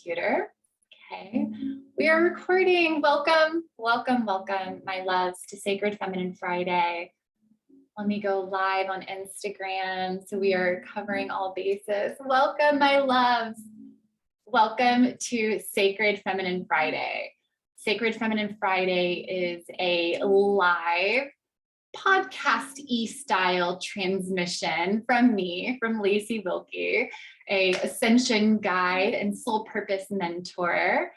computer. Okay, we are recording. Welcome, welcome, welcome, my loves, to Sacred Feminine Friday. Let me go live on Instagram. So we are covering all bases. Welcome, my loves. Welcome to Sacred Feminine Friday. Sacred Feminine Friday is a live podcast-y style transmission from me, from Lacey Wilkie, a ascension guide and soul purpose mentor.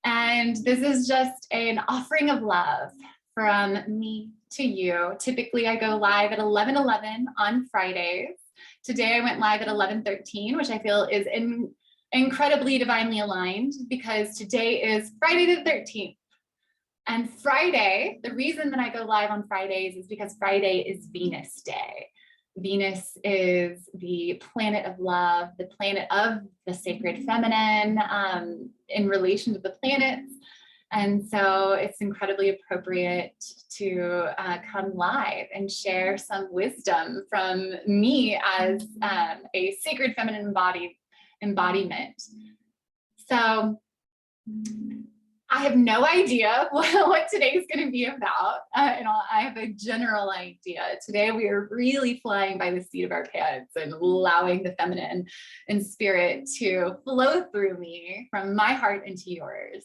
And this is just an offering of love from me to you. Typically I go live at 11:11 on Fridays. Today I went live at 11:13, which I feel is incredibly divinely aligned because today is Friday the 13th. And Friday, the reason that I go live on Fridays is because Friday is Venus Day. Venus is the planet of love, the planet of the sacred feminine in relation to the planets. And so it's incredibly appropriate to come live and share some wisdom from me as a sacred feminine embodiment. So I have no idea what today's going to be about. I have a general idea. Today we are really flying by the seat of our pants and allowing the feminine and spirit to flow through me from my heart into yours.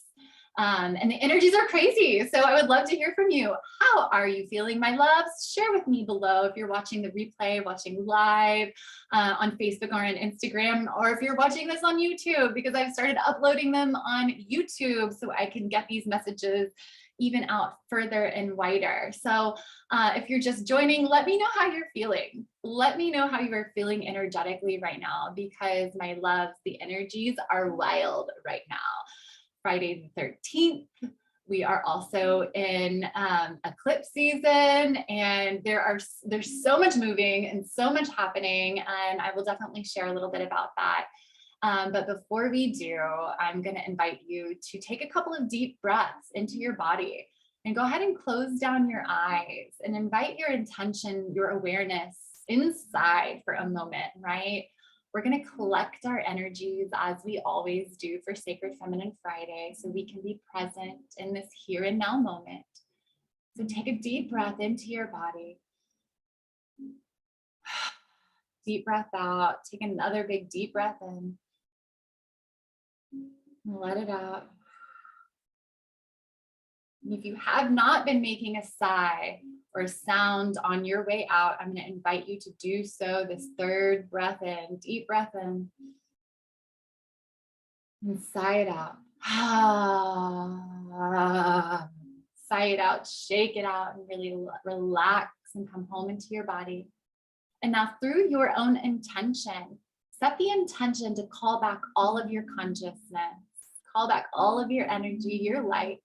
And the energies are crazy. So I would love to hear from you. How are you feeling, my loves? Share with me below if you're watching the replay, watching live on Facebook or on Instagram, or if you're watching this on YouTube, because I've started uploading them on YouTube so I can get these messages even out further and wider. So if you're just joining, let me know how you're feeling. Let me know how you are feeling energetically right now, because my loves, the energies are wild right now. Friday the 13th. We are also in eclipse season, and there's so much moving and so much happening, and I will definitely share a little bit about that. But before we do, I'm going to invite you to take a couple of deep breaths into your body and go ahead and close down your eyes and invite your intention, your awareness inside for a moment, right? We're going to collect our energies as we always do for Sacred Feminine Friday, so we can be present in this here and now moment. So take a deep breath into your body. Deep breath out. Take another big deep breath in. Let it out. And if you have not been making a sigh or a sound on your way out, I'm going to invite you to do so this third breath in. Deep breath in. And sigh it out. Sigh it out, shake it out, and really relax and come home into your body. And now through your own intention, set the intention to call back all of your consciousness, call back all of your energy, your light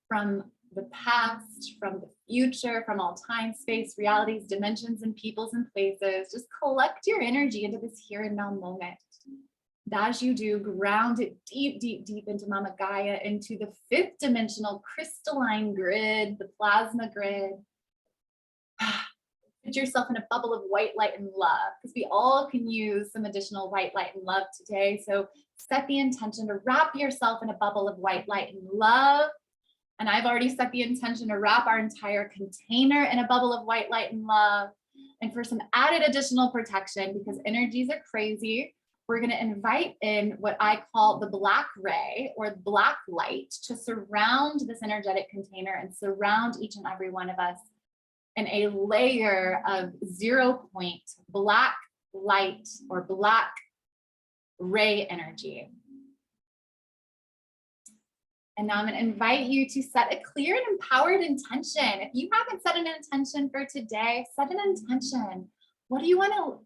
from the past, from the future, from all time, space, realities, dimensions, and peoples and places. Just collect your energy into this here and now moment. As you do, ground it deep, deep, deep into Mama Gaia, into the fifth dimensional crystalline grid, the plasma grid. Put yourself in a bubble of white light and love, because we all can use some additional white light and love today. So set the intention to wrap yourself in a bubble of white light and love. And I've already set the intention to wrap our entire container in a bubble of white light and love. And for some added additional protection, because energies are crazy, we're going to invite in what I call the black ray or black light to surround this energetic container and surround each and every one of us in a layer of 0 point black light or black ray energy. And now I'm going to invite you to set a clear and empowered intention. If you haven't set an intention for today, set an intention. What do you want to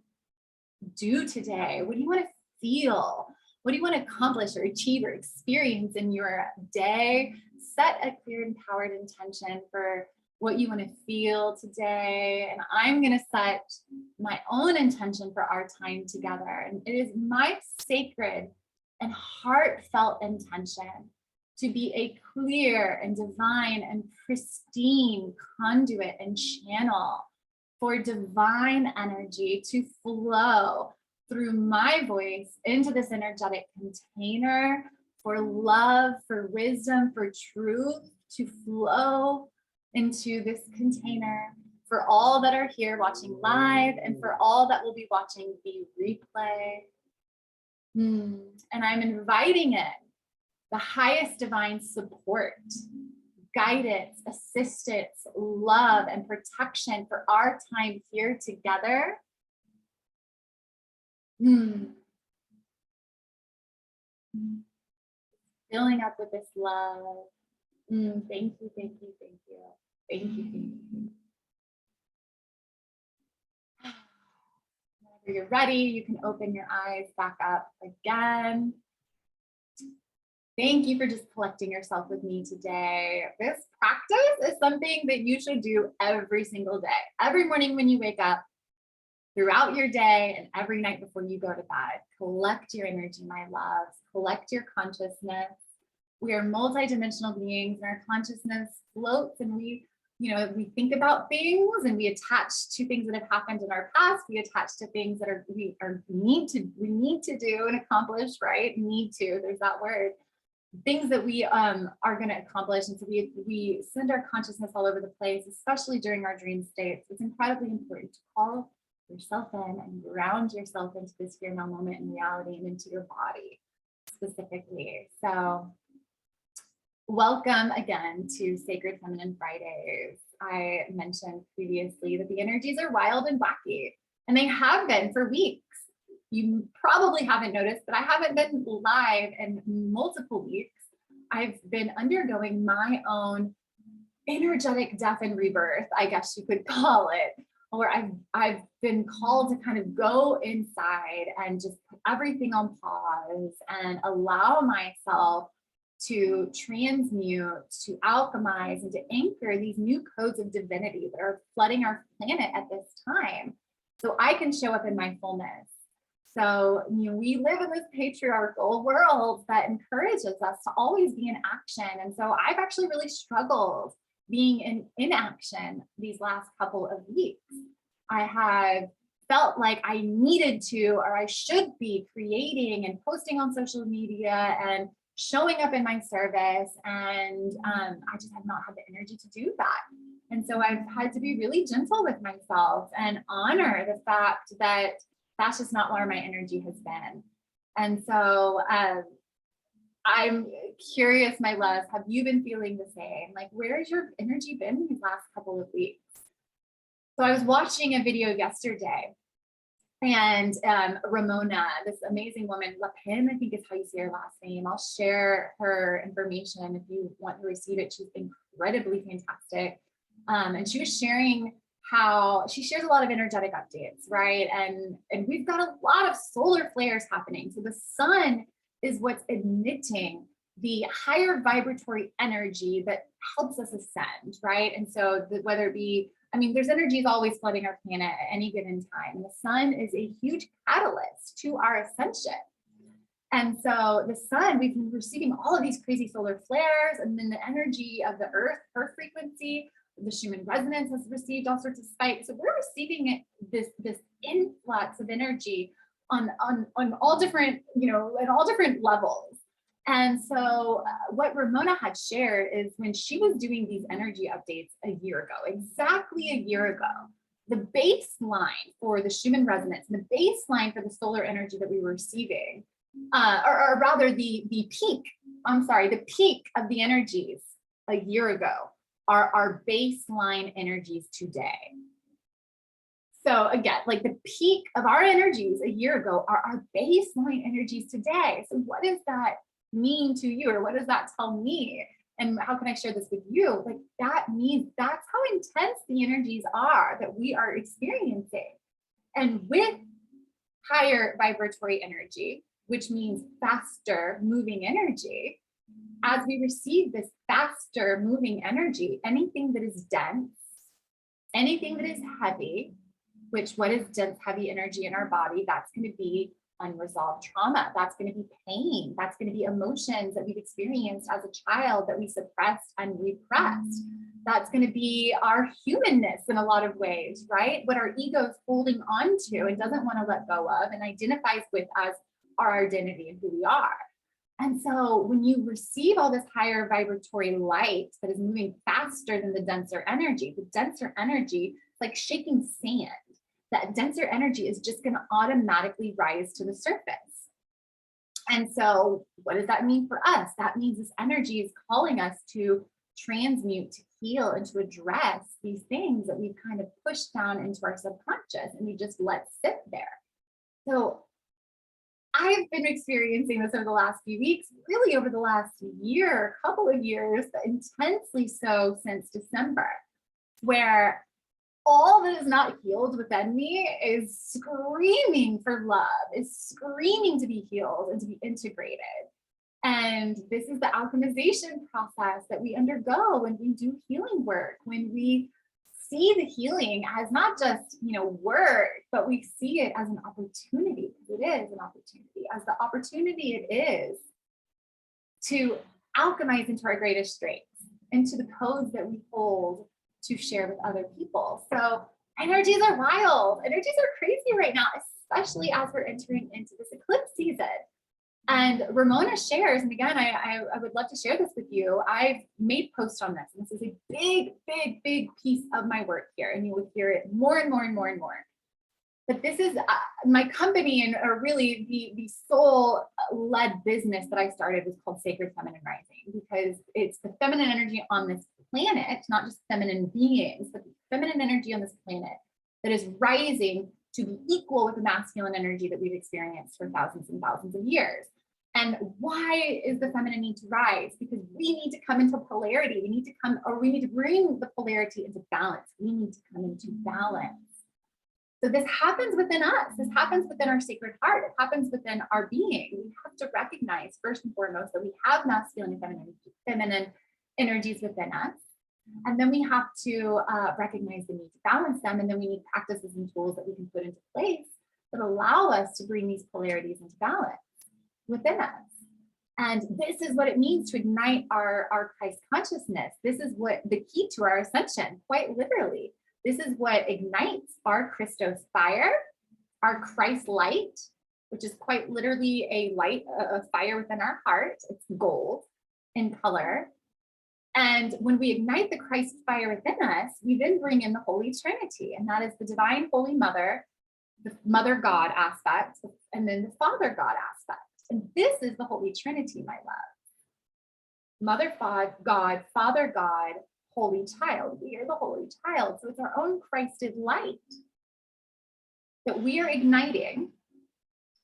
do today? What do you want to feel? What do you want to accomplish or achieve or experience in your day? Set a clear, empowered intention for what you want to feel today. And I'm going to set my own intention for our time together. And it is my sacred and heartfelt intention to be a clear and divine and pristine conduit and channel for divine energy to flow through my voice into this energetic container for love, for wisdom, for truth to flow into this container for all that are here watching live and for all that will be watching the replay. And I'm inviting in the highest divine support, guidance, assistance, love, and protection for our time here together. Filling up with this love. Thank you, thank you, thank you. Thank you, thank you. Whenever you're ready, you can open your eyes back up again. Thank you for just collecting yourself with me today. This practice is something that you should do every single day. Every morning when you wake up, throughout your day, and every night before you go to bed. Collect your energy, my loves. Collect your consciousness. We are multidimensional beings, and our consciousness floats, and we think about things, and we attach to things that have happened in our past. We attach to things that we need to do and accomplish, right? Need to. There's that word. Things that we are going to accomplish, and so we send our consciousness all over the place, especially during our dream states. It's incredibly important to call yourself in and ground yourself into this here now moment in reality and into your body specifically. So welcome again to Sacred Feminine Fridays. I mentioned previously that the energies are wild and wacky, and they have been for weeks. You probably haven't noticed, but I haven't been live in multiple weeks. I've been undergoing my own energetic death and rebirth, I guess you could call it, where I've been called to kind of go inside and just put everything on pause and allow myself to transmute, to alchemize, and to anchor these new codes of divinity that are flooding our planet at this time, so I can show up in my fullness. So, we live in this patriarchal world that encourages us to always be in action. And so I've actually really struggled being in inaction these last couple of weeks. I have felt like I needed to, or I should be creating and posting on social media and showing up in my service. And I just have not had the energy to do that. And so I've had to be really gentle with myself and honor the fact that that's just not where my energy has been. And so I'm curious, my loves, have you been feeling the same? Like, where's your energy been these last couple of weeks? So I was watching a video yesterday, and Ramona, this amazing woman, Lapin, I think is how you say her last name. I'll share her information if you want to receive it. She's incredibly fantastic. And she was sharing how she shares a lot of energetic updates, right? And we've got a lot of solar flares happening. So the sun is what's emitting the higher vibratory energy that helps us ascend, right? And so whether it be, there's energies always flooding our planet at any given time. And the sun is a huge catalyst to our ascension. And so the sun, we've been receiving all of these crazy solar flares, and then the energy of the earth, her frequency, the Schumann resonance has received all sorts of spikes. So we're receiving this influx of energy on all different, at all different levels. And so what Ramona had shared is when she was doing these energy updates exactly a year ago, the baseline for the Schumann resonance, and the baseline for the solar energy that we were receiving, or rather the peak of the energies a year ago are our baseline energies today. So again, like the peak of our energies a year ago are our baseline energies today. So what does that mean to you, or what does that tell me? And how can I share this with you? Like, that means that's how intense the energies are that we are experiencing. And with higher vibratory energy, which means faster moving energy, as we receive this faster moving energy, anything that is dense, anything that is heavy, what is dense, heavy energy in our body? That's going to be unresolved trauma. That's going to be pain. That's going to be emotions that we've experienced as a child that we suppressed and repressed. That's going to be our humanness in a lot of ways, right? What our ego's holding on to and doesn't want to let go of and identifies with as our identity and who we are. And so when you receive all this higher vibratory light that is moving faster than the denser energy is like shaking sand. That denser energy is just going to automatically rise to the surface. And so what does that mean for us? That means this energy is calling us to transmute, to heal, and to address these things that we've kind of pushed down into our subconscious and we just let sit there. So I've been experiencing this over the last few weeks, really over the last year, couple of years, intensely so since December, where all that is not healed within me is screaming for love, is screaming to be healed and to be integrated. And this is the alchemization process that we undergo when we do healing work, when we see the healing as not just, work, but we see it as an opportunity. It is an opportunity, as the opportunity it is to alchemize into our greatest strengths, into the codes that we hold to share with other people. So energies are wild. Energies are crazy right now, especially as we're entering into this eclipse season. And Ramona shares, and again, I would love to share this with you. I've made posts on this, and this is a big, big, big piece of my work here, and you will hear it more and more and more and more. But this is my company, and really the soul-led business that I started was called Sacred Feminine Rising, because it's the feminine energy on this planet, not just feminine beings, but the feminine energy on this planet that is rising to be equal with the masculine energy that we've experienced for thousands and thousands of years. And why is the feminine need to rise? Because we need to come into polarity. We need to bring the polarity into balance. We need to come into balance. So this happens within us. This happens within our sacred heart. It happens within our being. We have to recognize first and foremost that we have masculine and feminine energies within us. And then we have to recognize the need to balance them. And then we need practices and tools that we can put into place that allow us to bring these polarities into balance within us. And this is what it means to ignite our Christ consciousness. This is what the key to our ascension, quite literally. This is what ignites our Christos fire, our Christ light, which is quite literally a light, a fire within our heart. It's gold in color. And when we ignite the Christ fire within us, we then bring in the Holy Trinity, and that is the divine Holy Mother, the Mother God aspect, and then the Father God aspect. And this is the Holy Trinity, my love. Mother God, Father God, Holy Child. We are the Holy Child. So it's our own Christed light that we are igniting,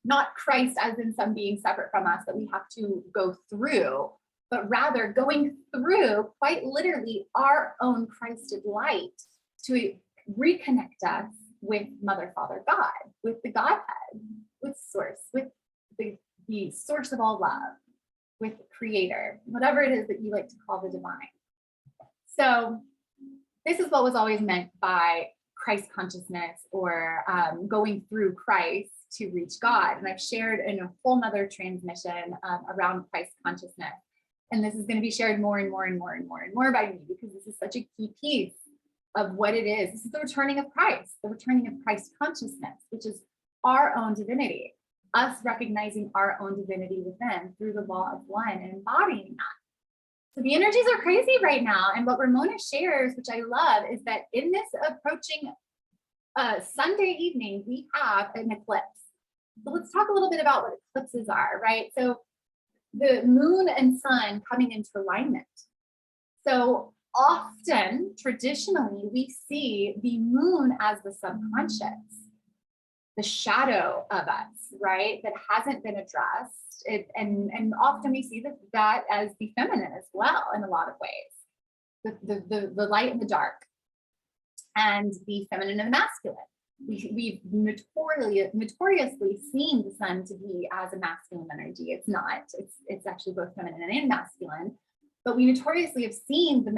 not Christ as in some being separate from us that we have to go through, but rather going through quite literally our own Christed light to reconnect us with Mother, Father, God, with the Godhead, with Source, with the source of all love, with Creator, whatever it is that you like to call the divine. So this is what was always meant by Christ consciousness, or going through Christ to reach God. And I've shared in a whole nother transmission around Christ consciousness. And this is going to be shared more and more and more and more and more by me, because this is such a key piece of what it is. This is the returning of Christ, the returning of Christ consciousness, which is our own divinity, us recognizing our own divinity within through the law of one and embodying that. So the energies are crazy right now. And what Ramona shares, which I love, is that in this approaching Sunday evening, we have an eclipse. So let's talk a little bit about what eclipses are, right? So the moon and sun coming into alignment. So often, traditionally, we see the moon as the subconscious, the shadow of us, right? That hasn't been addressed. And often we see that as the feminine as well in a lot of ways. The light and the dark, and the feminine and the masculine. We've notoriously seen the sun to be as a masculine energy. It's not. It's actually both feminine and masculine. But we notoriously have seen the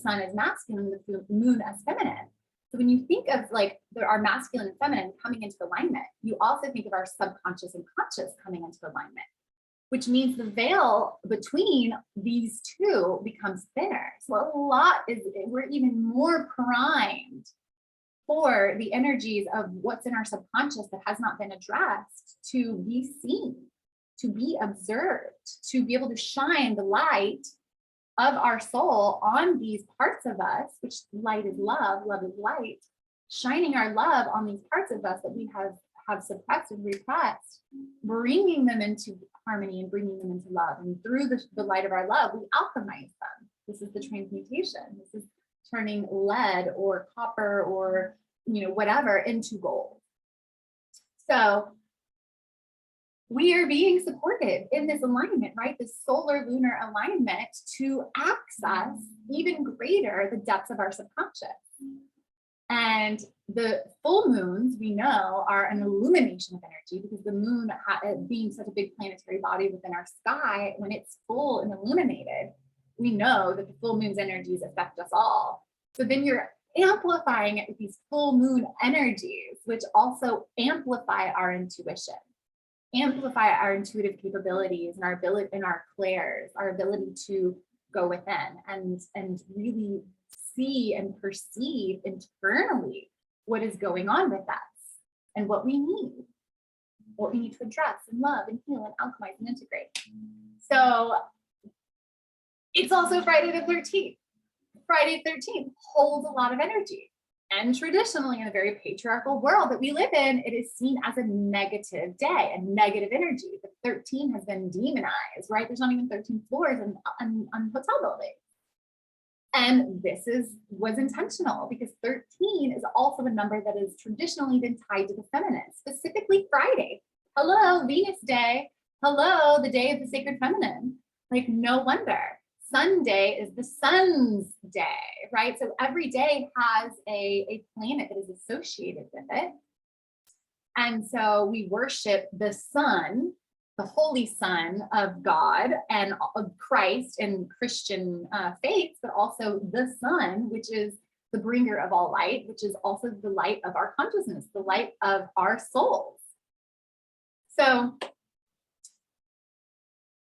sun as masculine, the moon as feminine. So when you think of like our masculine and feminine coming into alignment, you also think of our subconscious and conscious coming into alignment, which means the veil between these two becomes thinner. So we're even more primed for the energies of what's in our subconscious that has not been addressed to be seen, to be observed, to be able to shine the light of our soul on these parts of us, which light is love, love is light, shining our love on these parts of us that we have suppressed and repressed, bringing them into harmony and bringing them into love. And through the light of our love, we alchemize them. This is the transmutation. This is turning lead or copper or whatever into gold. So we are being supported in this alignment, right? This solar lunar alignment to access even greater the depths of our subconscious. And the full moons, we know, are an illumination of energy, because the moon, being such a big planetary body within our sky, when it's full and illuminated, we know that the full moon's energies affect us all. So then you're amplifying it with these full moon energies, which also amplify our intuition, amplify our intuitive capabilities and our ability and our clairs, our ability to go within and really see and perceive internally what is going on with us and what we need to address and love and heal and alchemize and integrate. So it's also Friday the 13th. Friday the 13th holds a lot of energy. And traditionally, in a very patriarchal world that we live in, it is seen as a negative day, a negative energy. The 13 has been demonized, right? There's not even 13 floors on hotel buildings. And this was intentional, because 13 is also a number that has traditionally been tied to the feminine, specifically Friday. Hello, Venus Day. Hello, the day of the sacred feminine. Like, no wonder. Sunday is the sun's day, right? So every day has a planet that is associated with it. And so we worship the sun, the holy son of God and of Christ and Christian faiths, but also the sun, which is the bringer of all light, which is also the light of our consciousness, the light of our souls. So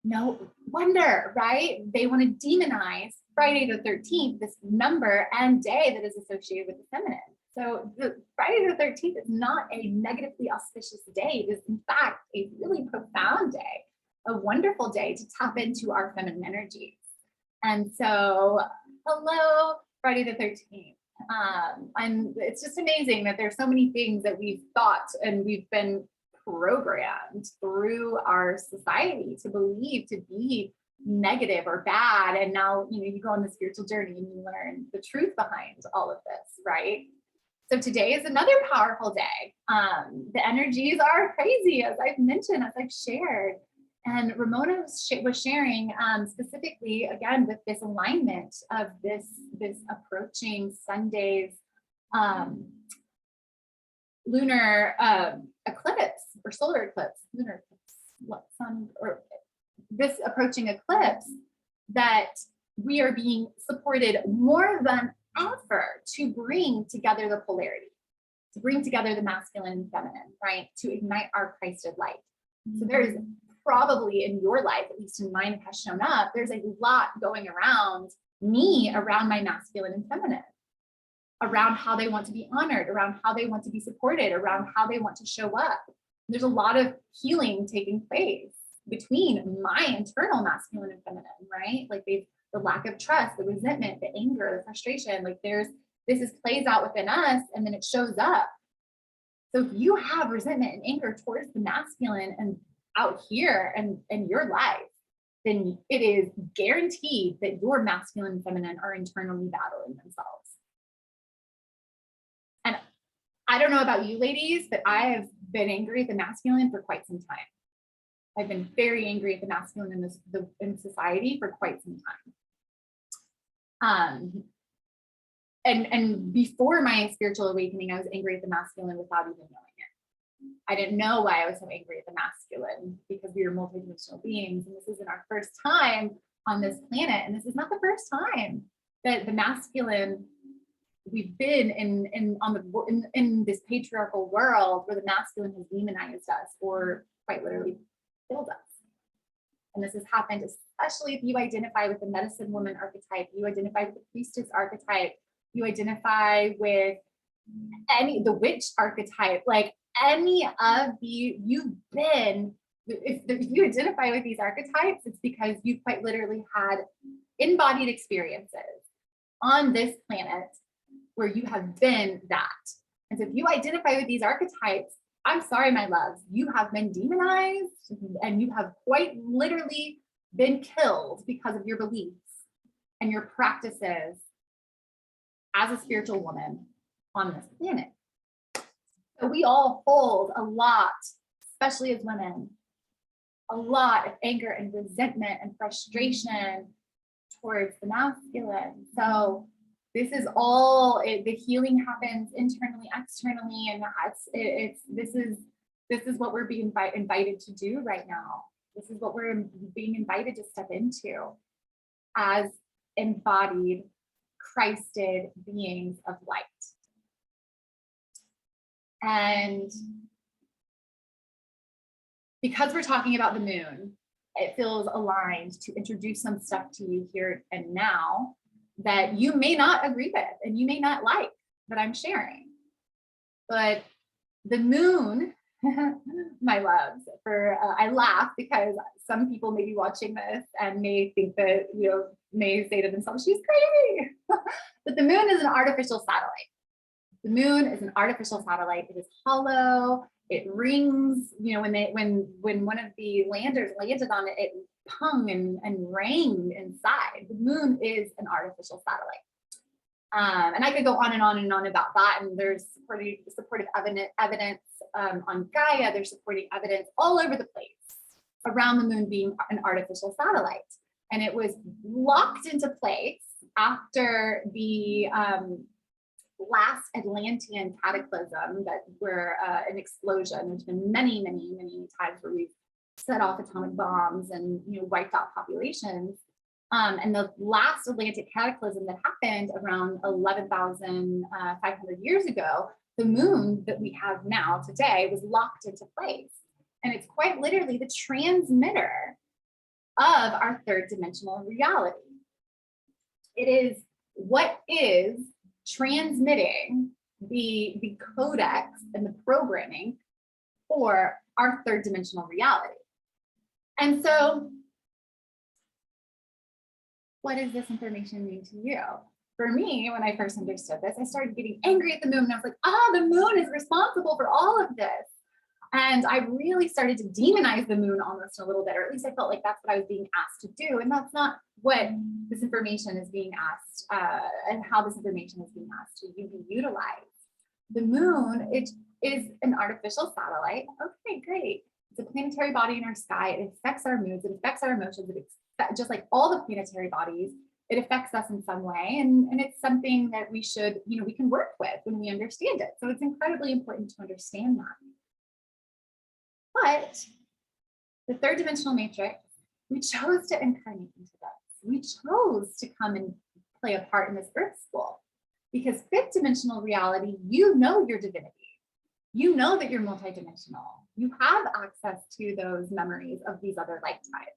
no wonder, right? They want to demonize Friday the 13th, this number and day that is associated with the feminine. So the Friday the 13th is not a negatively auspicious day. It is, in fact, a really profound day, a wonderful day to tap into our feminine energies. And so, hello, Friday the 13th. And it's just amazing that there's so many things that we've thought and we've been programmed through our society to believe to be negative or bad. And now, you go on the spiritual journey and you learn the truth behind all of this, right? So today is another powerful day. The energies are crazy, as I've mentioned, as I've shared. And Ramona was sharing specifically, again, with this alignment of this approaching Sunday's lunar eclipse or solar eclipse, lunar eclipse, sun, or this approaching eclipse, that we are being supported more than ever to bring together the polarity, to bring together the masculine and feminine, right? To ignite our Christed light. So there's probably in your life, at least in mine has shown up, there's a lot going around me, around my masculine and feminine, around how they want to be honored, around how they want to be supported, around how they want to show up. There's a lot of healing taking place between my internal masculine and feminine, right? Like the lack of trust, the resentment, the anger, the frustration, like this plays out within us and then it shows up. So if you have resentment and anger towards the masculine and out here and in your life, then it is guaranteed that your masculine and feminine are internally battling themselves. And I don't know about you ladies, but I have been angry at the masculine for quite some time. I've been very angry at the masculine in society for quite some time. And before my spiritual awakening, I was angry at the masculine without even knowing it. I didn't know why I was so angry at the masculine, because we are multidimensional beings, and this isn't our first time on this planet, and this is not the first time that the masculine we've been in this patriarchal world where the masculine has demonized us or quite literally killed us. And this has happened, especially if you identify with the medicine woman archetype, you identify with the priestess archetype, you identify with the witch archetype, like any of you've been, if you identify with these archetypes, it's because you quite literally had embodied experiences on this planet where you have been that. And so if you identify with these archetypes, I'm sorry, my loves, you have been demonized and you have quite literally been killed because of your beliefs and your practices as a spiritual woman on this planet. So we all hold a lot, especially as women, a lot of anger and resentment and frustration towards the masculine. So this is all, the healing happens internally, externally, and this is what we're being invited to do right now. This is what we're being invited to step into as embodied, Christed beings of light. And because we're talking about the moon, it feels aligned to introduce some stuff to you here and now that you may not agree with and you may not like that I'm sharing. But the moon, my loves, I laugh because some people may be watching this and may think that, may say to themselves, she's crazy. But the moon is an artificial satellite. The moon is an artificial satellite. It is hollow. It rings. When one of the landers landed on it, it hung and rang inside. The moon is an artificial satellite. And I could go on and on and on about that. And there's supportive evidence on Gaia. There's supporting evidence all over the place around the moon being an artificial satellite. And it was locked into place after the last Atlantean cataclysm where an explosion. There's been many, many, many times where we've set off atomic bombs and wiped out populations. And the last Atlantic cataclysm that happened around 11,500 years ago, the moon that we have now today was locked into place. And it's quite literally the transmitter of our third dimensional reality. It is what is transmitting the codex and the programming for our third dimensional reality. And so, what does this information mean to you? For me, when I first understood this, I started getting angry at the moon and I was like, the moon is responsible for all of this. And I really started to demonize the moon almost a little bit, or at least I felt like that's what I was being asked to do. And that's not what this information is being asked, and how this information is being asked to be utilized. The moon, it is an artificial satellite. Okay, great. It's a planetary body in our sky. It affects our moods. It affects our emotions. Just like all the planetary bodies, it affects us in some way. And it's something that we should, we can work with when we understand it. So it's incredibly important to understand that. But the third dimensional matrix, we chose to incarnate into this. We chose to come and play a part in this earth school because fifth dimensional reality, your divinity. You know that you're multidimensional. You have access to those memories of these other lifetimes.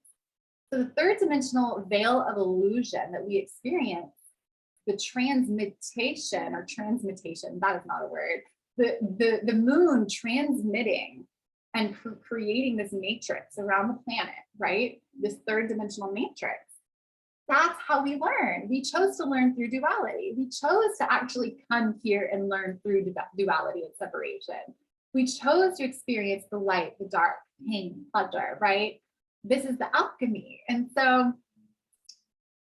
So the third dimensional veil of illusion that we experience, the transmutation, that is not a word, the moon transmitting and creating this matrix around the planet, right? This third dimensional matrix. That's how we learn. We chose to learn through duality. We chose to actually come here and learn through duality and separation. We chose to experience the light, the dark, pain, pleasure, right? This is the alchemy. And so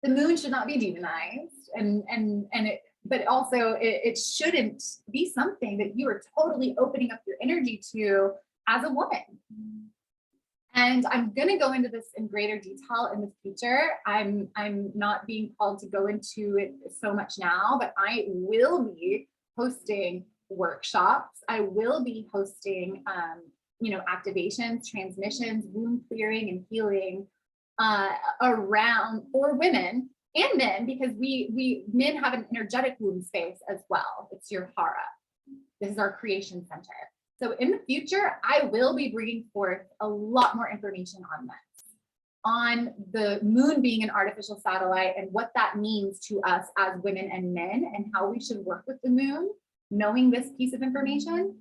the moon should not be demonized, but also it shouldn't be something that you are totally opening up your energy to as a woman. And I'm going to go into this in greater detail in the future. I'm not being called to go into it so much now, but I will be hosting workshops. I will be hosting, activations, transmissions, wound clearing and healing around for women and men, because we men have an energetic womb space as well. It's your hara. This is our creation center. So in the future, I will be bringing forth a lot more information on this, on the moon being an artificial satellite and what that means to us as women and men, and how we should work with the moon, knowing this piece of information,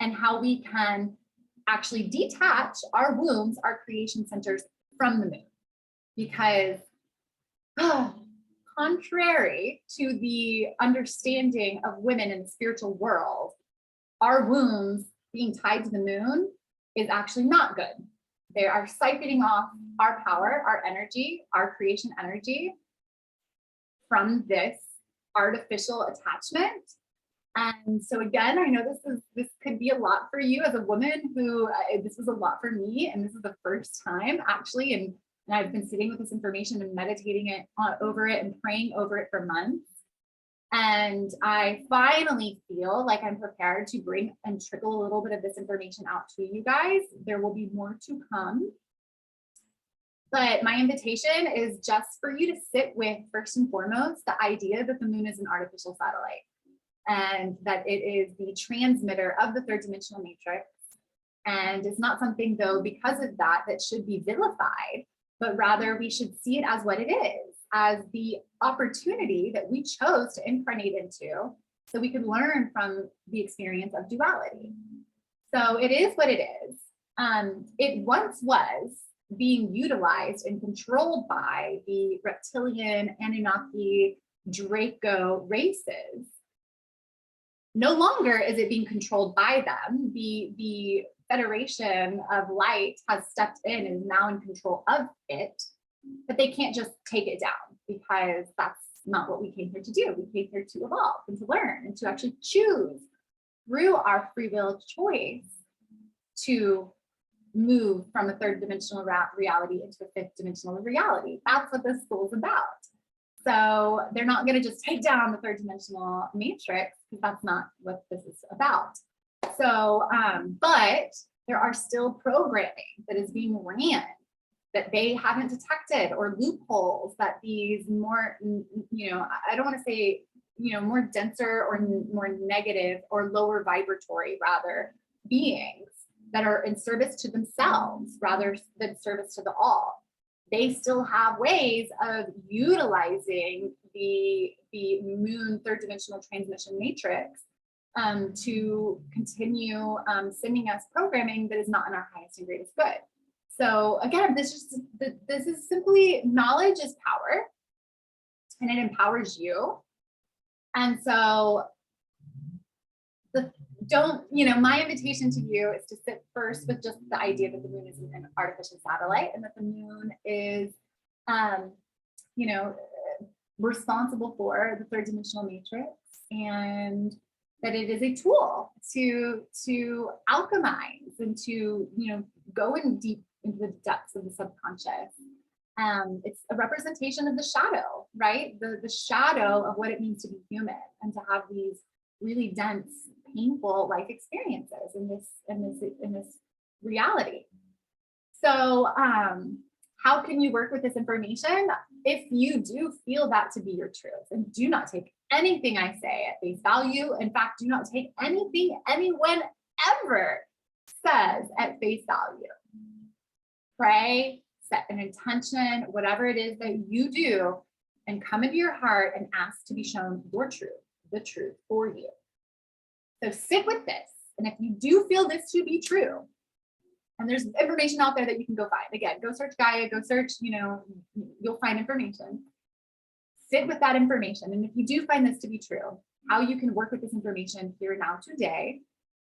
and how we can actually detach our wombs, our creation centers, from the moon. Because contrary to the understanding of women in the spiritual world, our wombs being tied to the moon is actually not good. They are siphoning off our power, our energy, our creation energy from this artificial attachment. And so again, I know this could be a lot for you as a woman who, this was a lot for me, and this is the first time actually, and I've been sitting with this information and meditating it over it and praying over it for months. And I finally feel like I'm prepared to bring and trickle a little bit of this information out to you guys. There will be more to come. But my invitation is just for you to sit with, first and foremost, the idea that the moon is an artificial satellite, and that it is the transmitter of the third dimensional matrix. And it's not something, though, because of that, that should be vilified, but rather we should see it as what it is, as the opportunity that we chose to incarnate into so we could learn from the experience of duality. So it is what it is. It once was being utilized and controlled by the reptilian, Anunnaki, Draco races. No longer is it being controlled by them. The Federation of Light has stepped in and is now in control of it, but they can't just take it down, because that's not what we came here to do. We came here to evolve and to learn and to actually choose through our free will choice to move from a third dimensional reality into a fifth dimensional reality. That's what this school is about. So they're not going to just take down the third dimensional matrix, because that's not what this is about. So, but there are still programming that is being ran that they haven't detected, or loopholes that these more, I don't want to say, more denser or more negative or lower vibratory, rather, beings that are in service to themselves rather than service to the all. They still have ways of utilizing the moon third dimensional transmission matrix to continue sending us programming that is not in our highest and greatest good. So again, this is simply, knowledge is power, and it empowers you. And so my invitation to you is to sit first with just the idea that the moon is an artificial satellite, and that the moon is, responsible for the third dimensional matrix, and that it is a tool to alchemize and to, go in deep into the depths of the subconscious. It's a representation of the shadow, right? The shadow of what it means to be human and to have these really dense, painful life experiences in this reality. So how can you work with this information? If you do feel that to be your truth, and do not take anything I say at face value. In fact, do not take anything anyone ever says at face value. Pray, set an intention, whatever it is that you do, and come into your heart and ask to be shown your truth, the truth for you. So sit with this. And if you do feel this to be true, and there's information out there that you can go find. Again, go search Gaia, go search, you'll find information. Sit with that information. And if you do find this to be true, how you can work with this information here now today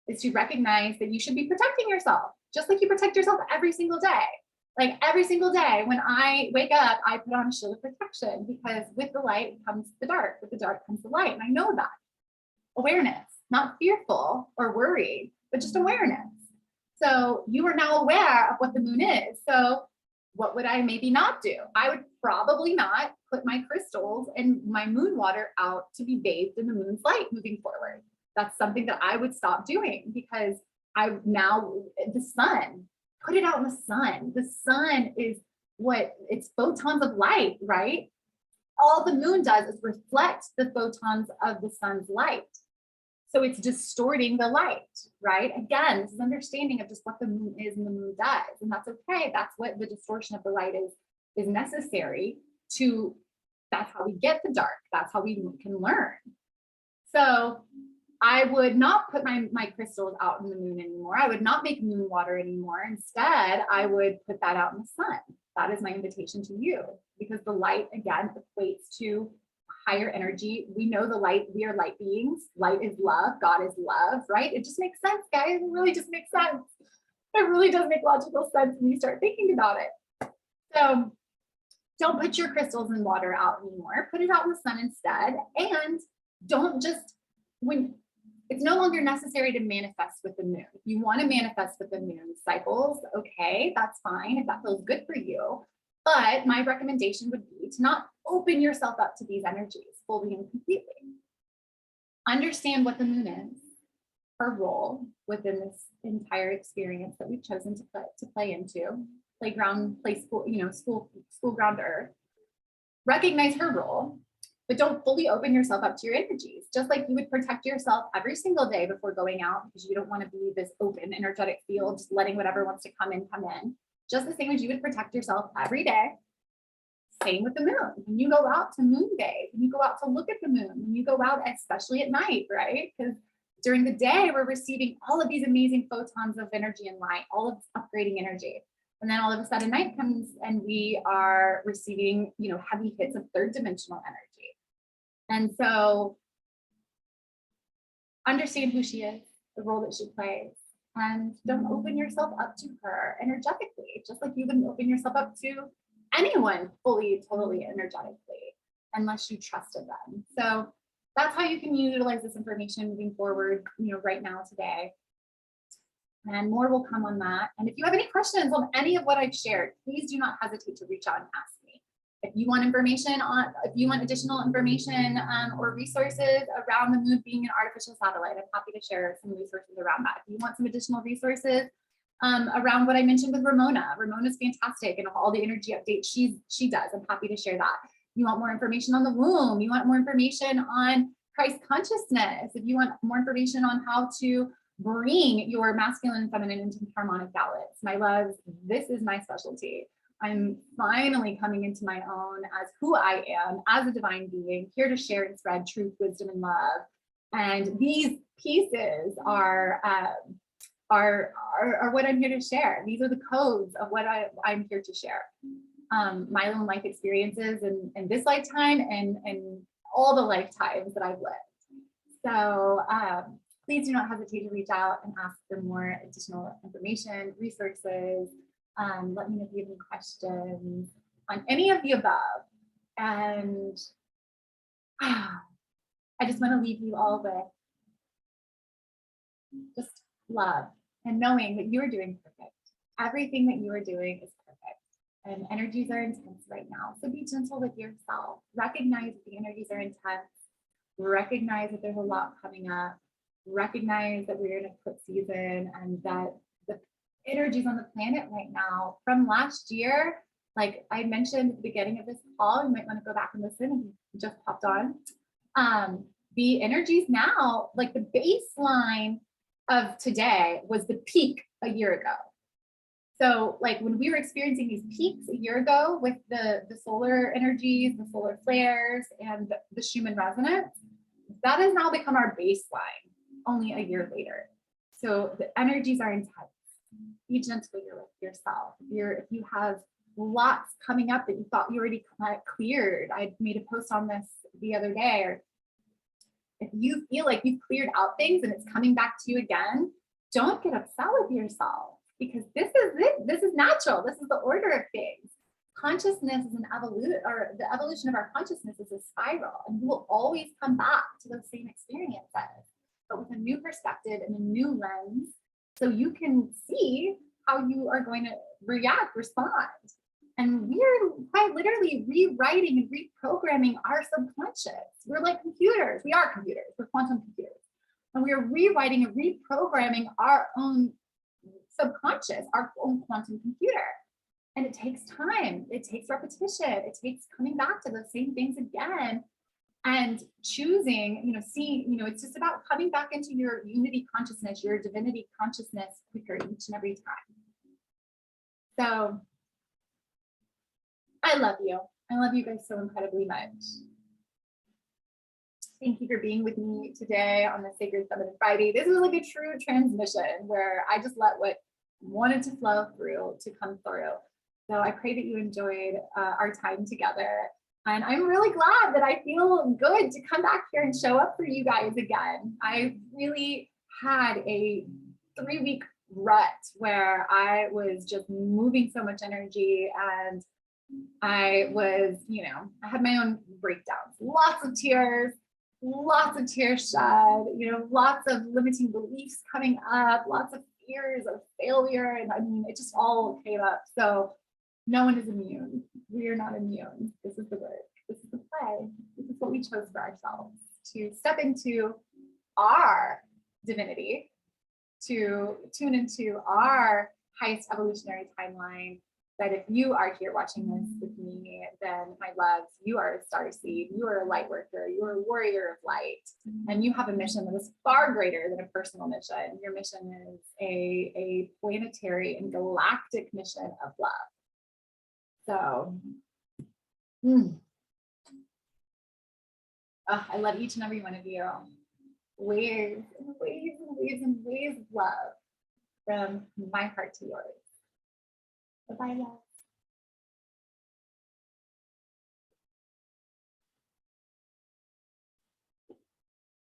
is to recognize that you should be protecting yourself, just like you protect yourself every single day. Like every single day when I wake up, I put on a shield of protection, because with the light comes the dark, with the dark comes the light. And I know that. Awareness, not fearful or worried, but just awareness. So you are now aware of what the moon is. So what would I maybe not do? I would probably not put my crystals and my moon water out to be bathed in the moon's light moving forward. That's something that I would stop doing, because the sun, put it out in the sun. The sun is it's photons of light, right? all the moon does is reflect the photons of the sun's light. So it's distorting the light, right? Again, this is understanding of just what the moon is and the moon does. And that's okay. That's what the distortion of the light is necessary to, that's how we get the dark. That's how we can learn. So I would not put my crystals out in the moon anymore. I would not make moon water anymore. Instead, I would put that out in the sun. That is my invitation to you, because the light, again, equates to higher energy. We know the light, we are light beings. Light is love, God is love, right? It just makes sense, guys. It really just makes sense. It really does make logical sense when you start thinking about it. So don't put your crystals in water out anymore. Put it out in the sun instead. And don't just, when it's no longer necessary to manifest with the moon. If you want to manifest with the moon cycles, okay, that's fine if that feels good for you. But my recommendation would be to not open yourself up to these energies fully and completely. Understand what the moon is, her role within this entire experience that we've chosen to play into, playground, play school, school ground earth. Recognize her role, but don't fully open yourself up to your energies. Just like you would protect yourself every single day before going out, because you don't want to be this open energetic field, just letting whatever wants to come in. Just the same as you would protect yourself every day. Same with the moon. When you go out to moon day, when you go out to look at the moon, when you go out, especially at night, right? Because during the day, we're receiving all of these amazing photons of energy and light, all of this upgrading energy. And then all of a sudden night comes and we are receiving, heavy hits of third dimensional energy. And so understand who she is, the role that she plays, and don't open yourself up to her energetically, just like you wouldn't open yourself up to anyone fully, totally energetically, unless you trusted them. So that's how you can utilize this information moving forward, right now, today. And more will come on that. And if you have any questions on any of what I've shared, please do not hesitate to reach out and ask me. If you want additional information or resources around the moon being an artificial satellite, I'm happy to share some resources around that. If you want some additional resources around what I mentioned with Ramona, Ramona's fantastic, and all the energy updates she does, I'm happy to share that. You want more information on the womb, you want more information on Christ consciousness, if you want more information on how to bring your masculine and feminine into harmonic balance, my loves, this is my specialty. I'm finally coming into my own as who I am, as a divine being, here to share and spread truth, wisdom, and love. And these pieces are what I'm here to share. These are the codes of what I'm here to share. My own life experiences in this lifetime and all the lifetimes that I've lived. So please do not hesitate to reach out and ask for more additional information, resources. Let me know if you have any questions on any of the above. And I just want to leave you all with just love and knowing that you are doing perfect. Everything that you are doing is perfect. And energies are intense right now. So be gentle with yourself. Recognize that the energies are intense. Recognize that there's a lot coming up. Recognize that we're in a eclipse season and that the energies on the planet right now from last year, like I mentioned at the beginning of this call, you might want to go back and listen if you just popped on. The energies now, like the baseline of today was the peak a year ago. So like when we were experiencing these peaks a year ago with the solar energies, the solar flares, and the Schumann resonance, that has now become our baseline only a year later. So the energies are intense. Be gentle with yourself. If you have lots coming up that you thought you already cleared, I made a post on this the other day, or if you feel like you've cleared out things and it's coming back to you again, don't get upset with yourself, because this is it. This is natural. This is the order of things. Consciousness is an evolution, or the evolution of our consciousness is a spiral, and you will always come back to those same experiences, but with a new perspective and a new lens, so you can see how you are going to respond. And we're quite literally rewriting and reprogramming our subconscious. We're like computers. We are computers. We're quantum computers. And we are rewriting and reprogramming our own subconscious, our own quantum computer. And it takes time. It takes repetition. It takes coming back to those same things again and choosing, seeing, it's just about coming back into your unity consciousness, your divinity consciousness quicker each and every time. So I love you. I love you guys so incredibly much. Thank you for being with me today on the Sacred Feminine Friday. This was like a true transmission where I just let what wanted to flow through to come through. So I pray that you enjoyed our time together. And I'm really glad that I feel good to come back here and show up for you guys again. I really had a 3-week rut where I was just moving so much energy, and I was, I had my own breakdowns, lots of tears shed, lots of limiting beliefs coming up, lots of fears of failure. And I mean, it just all came up. So no one is immune. We are not immune. This is the work. This is the play. This is what we chose for ourselves, to step into our divinity, to tune into our highest evolutionary timeline. That if you are here watching this with me, then my loves, you are a starseed, you are a light worker, you are a warrior of light, and you have a mission that is far greater than a personal mission. Your mission is a planetary and galactic mission of love. So, I love each and every one of you. Waves and waves and waves and waves of love from my heart to yours. Bye-bye, love.